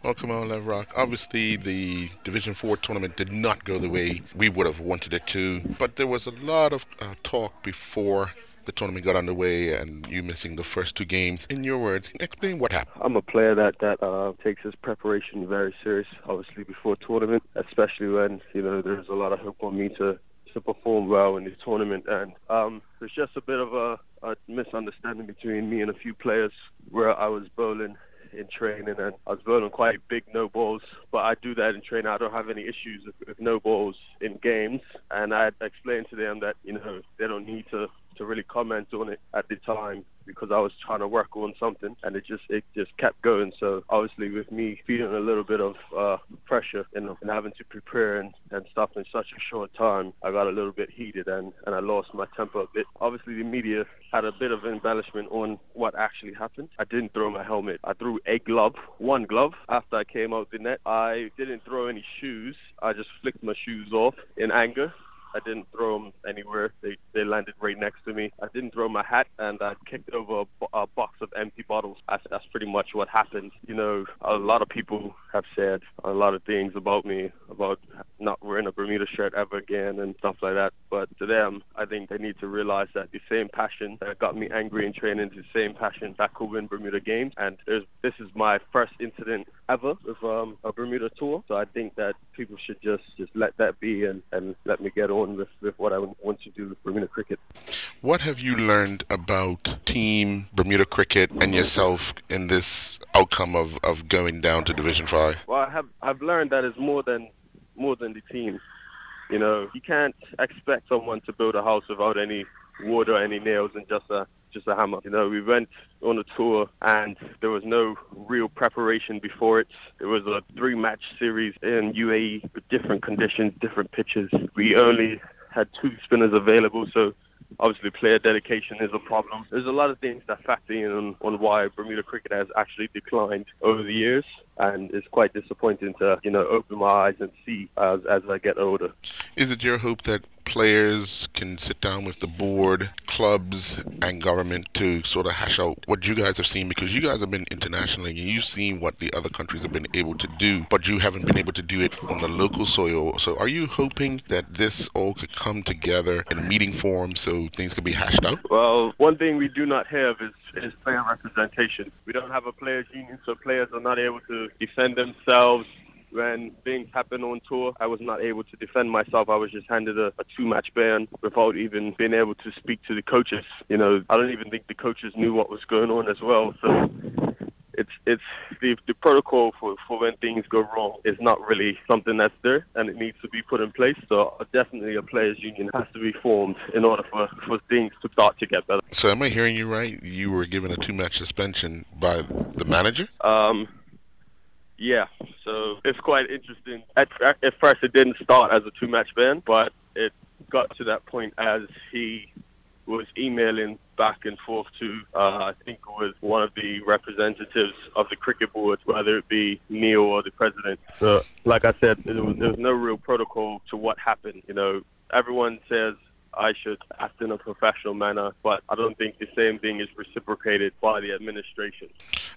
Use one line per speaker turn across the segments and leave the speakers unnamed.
Well, Kamau, Leverock, obviously the Division 4 tournament did not go the way we would have wanted it to, but there was a lot of talk before the tournament got underway and you missing the first two games. In your words, explain what happened.
I'm a player that takes his preparation very serious, obviously, before a tournament, especially when, there's a lot of hope on me to perform well in the tournament. And there's just a bit of a misunderstanding between me and a few players where I was bowling in training, and I was bowling quite big no balls, but I do that in training. I don't have any issues with no balls in games, and I explained to them that they don't need to really comment on it at the time because I was trying to work on something, and it just kept going. So obviously with me feeling a little bit of pressure and having to prepare and stuff in such a short time, I got a little bit heated and I lost my temper a bit. Obviously the media had a bit of embellishment on what actually happened. I didn't throw my helmet. I threw one glove after I came out the net. I didn't throw any shoes. I just flicked my shoes off in anger. I didn't throw them anywhere. They landed right next to me. I didn't throw my hat, and I kicked over a box of empty bottles. That's pretty much what happened. A lot of people have said a lot of things about me, about not wearing a Bermuda shirt ever again and stuff like that. But to them, I think they need to realize that the same passion that got me angry in training is the same passion that could win Bermuda games. And this is my first incident ever with a Bermuda tour. So I think that people should just let that be and let me get on with what I want to do with Bermuda cricket.
What have you learned about Team Bermuda cricket and yourself in this outcome of going down to Division 5?
Well, I've learned that it's more than the team. You can't expect someone to build a house without any wood or any nails and just a hammer. We went on a tour and there was no real preparation before it. It was a 3-match series in UAE with different conditions, different pitches. We only had 2 spinners available, so obviously player dedication is a problem. There's a lot of things that factor in on why Bermuda cricket has actually declined over the years, and it's quite disappointing to open my eyes and see as I get older.
Is it your hope that players can sit down with the board, clubs, and government to sort of hash out what you guys have seen? Because you guys have been internationally and you've seen what the other countries have been able to do, but you haven't been able to do it on the local soil. So are you hoping that this all could come together in a meeting form so things could be hashed out?
Well, one thing we do not have is player representation. We don't have a players' union, so players are not able to defend themselves. When things happen on tour, I was not able to defend myself. I was just handed a 2-match ban without even being able to speak to the coaches. I don't even think the coaches knew what was going on as well. So it's the protocol for when things go wrong is not really something that's there, and it needs to be put in place. So definitely a players' union has to be formed in order for things to start to get better.
So am I hearing you right? You were given a 2-match suspension by the manager?
Yeah, so it's quite interesting. At first it didn't start as a 2-match ban, but it got to that point as he was emailing back and forth to, I think it was one of the representatives of the cricket board, whether it be Neil or the president. So, like I said, there was no real protocol to what happened. Everyone says I should act in a professional manner, but I don't think the same thing is reciprocated by the administration.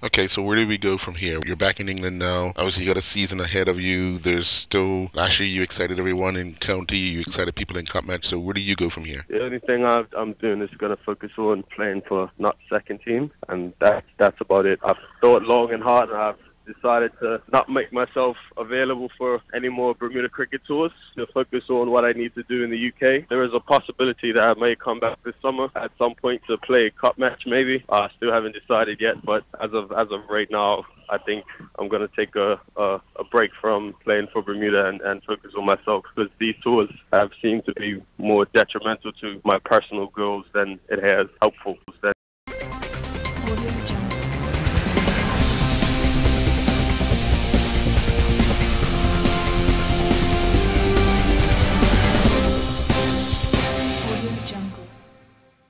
Okay, so where do we go from here? You're back in England now. Obviously, you got a season ahead of you. There's still, last year you excited everyone in county, you excited people in cup match, so where do you go from here?
The only thing I'm doing is going to focus on playing for not second team, and that's about it. I've thought long and hard, and I've decided to not make myself available for any more Bermuda cricket tours, to focus on what I need to do in the UK. There is a possibility that I may come back this summer at some point to play a cup match maybe. I still haven't decided yet, but as of right now, I think I'm going to take a break from playing for Bermuda and focus on myself, because these tours have seemed to be more detrimental to my personal goals than it has helpful.